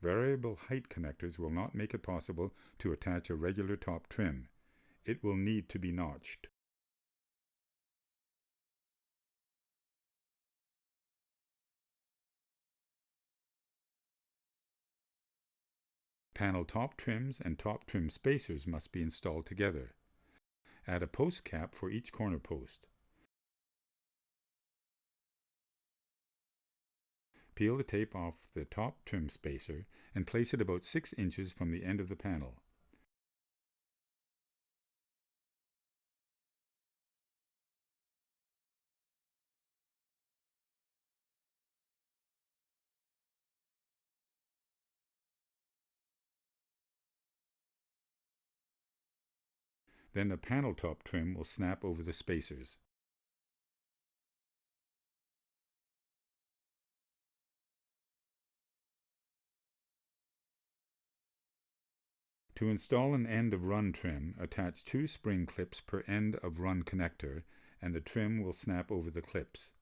Variable height connectors will not make it possible to attach a regular top trim. It will need to be notched. Panel top trims and top trim spacers must be installed together. Add a post cap for each corner post. Peel the tape off the top trim spacer and place it about 6 inches from the end of the panel. Then the panel top trim will snap over the spacers. To install an end of run trim, attach 2 spring clips per end of run connector, and the trim will snap over the clips.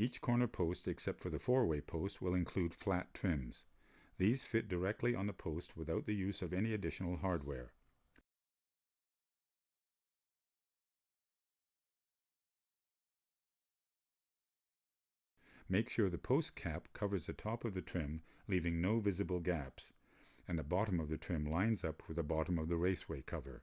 Each corner post except for the 4-way post will include flat trims. These fit directly on the post without the use of any additional hardware. Make sure the post cap covers the top of the trim, leaving no visible gaps, and the bottom of the trim lines up with the bottom of the raceway cover.